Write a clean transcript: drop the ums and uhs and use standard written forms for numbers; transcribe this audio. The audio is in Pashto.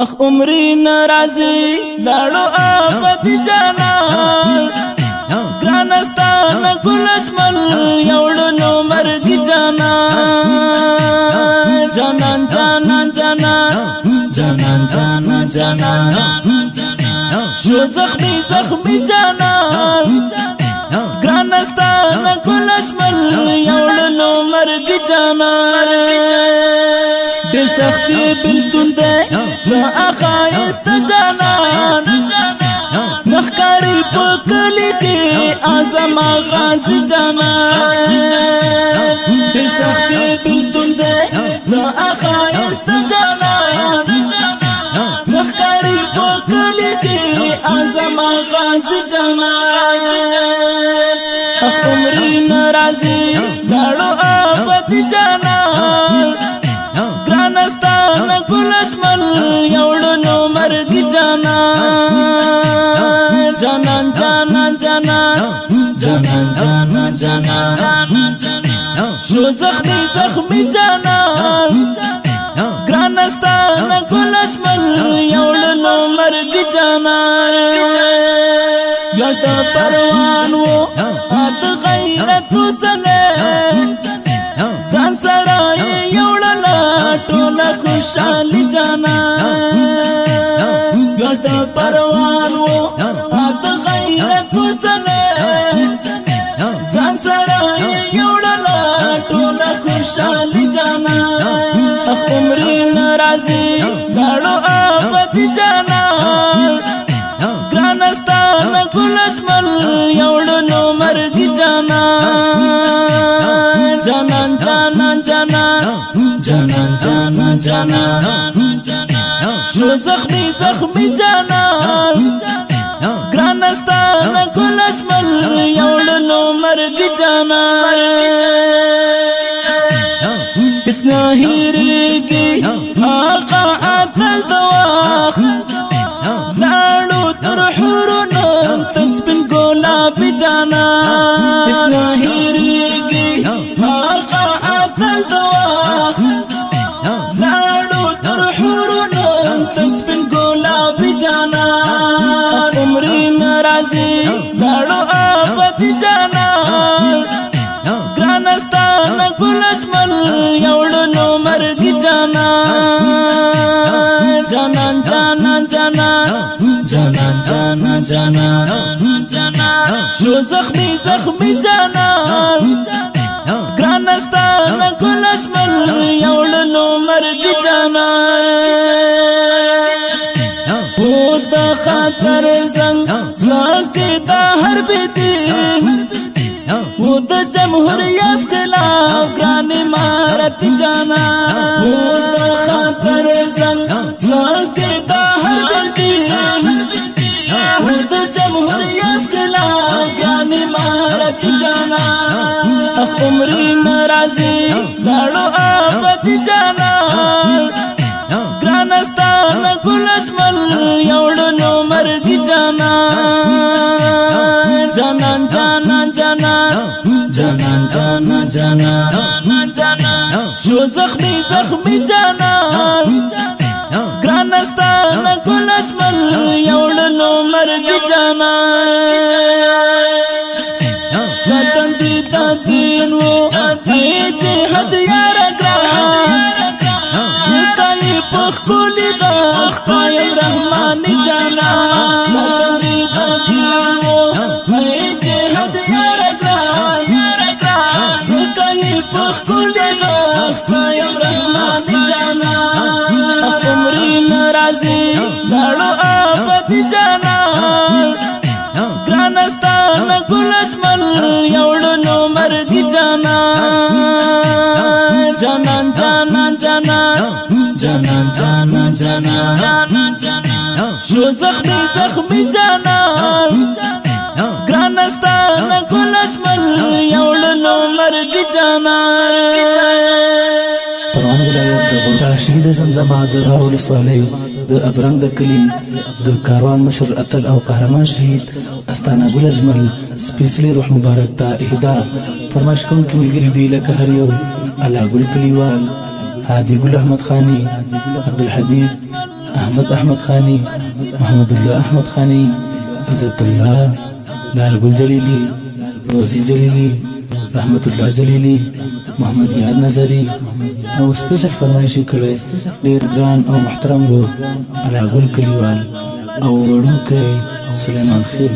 اخ عمري ناراضي لاړو آفت جانان ګرانستان ګل اجمل یوړنو مرګ جانان جانان جانان جانان جانان جانان جانان شو زخمي زخمي جانان ګرانستان ګل اجمل یوړنو مرګ جانان دل سختی بلتون دے یا آخایست جانان نخکاری پکلی کی آزم آغاز جانان دل سختی بلتون دے یا آخایست جانان نخکاری پکلی کی آزم آغاز جانان اخ عمری ناراضی دارو آفت جانان ګرانستان ګل اجمل یوړنو مرګ جانان جانان جانان جانان جانان جانان جانان شو زخمي زخمي جانان ګرانستان ګل اجمل یوړنو مرګ جانان یا د پروان وو ات غیرت سره ځان سره ټوله خوشحالي جانان ګټ پروان وو ات غیرت سره ځان سره یوړله ټوله خوشحالي جانان اخ عمري ناراضي لاړو آفت جانان ګرانستان ګل اجمل یوړنو مرګ جانان جانان جانان جانان جانان جانان جانان شو زخمي زخمي جانان ګرانستان ګل اجمل یوړنو مرګ جانان اسنا هیریږي آقا اتل دواخ لاړو تر حورونو تسبین ګلابي جانان اسنا هیریږي آقا اتل دواخ لاړو تر حورونو تسبین ګلابي جانان عمري ناراضي لاړو آفت جانان ګرانستان ګل اجمل یوړنو مرګ جانان جانان جانان جانان جانان جانان جانان شو زخمي زخمي جانان ګرانستان ګل اجمل یوړنو مرګ جانان و د خاطر زنګ ځکه د حرب دي و د جمهوریت خلاف ګران امارت جانان و د خاطر زنګ ځکه د حرب دي و د جمهوریت خلاف ګران امارت جانان اخ عمري ناراضي لاړو آفت جانان ګرانستان ګل اجمل یوړنو مرګ جانان جانان جانان جانان جانان جانان جانان شو زخمي زخمي جانان ګرانستان ګل اجمل یوړنو مرګ جانان زدن دي تاسين وو جهاد یار ګران زکای پخلی غخای رحمان جانان زدن دي تاسين وو جهاد یار ګران زکای پخلی غخای رحمان جانان عمري ناراضي لاړو آفت جانان ګرانستان ګل اجمل یوړنو مرګ جانان جانان جانان جانان جانان جانان جانان شو زخمي زخمي جانان ګرانستان ګل اجمل یوړنو مرګ جانان پروان ولایت د غوټه شهید زمزمه د راول سوالۍ د ابرنګ د کلی د کاروان مشر اتل او قهرمان شهید استانه ګل اجمل سپیڅلي روح مبارک ته اهدا فرمایش کوونکي ملګري دي لکه هر یو الله ګل کلیوال هادي ګل احمد خاني عبدالحبيب احمد خانی، محمد الله احمد خانی، عزت الله، لال ګل جلیلی، روزی جلیلی، رحمت الله جلیلی، محمد یاد نظری او سپیشل فرمایشي کړي ډیر ګران او محترم رو علاګل کلیوال او وړونکی سلیمان خیل.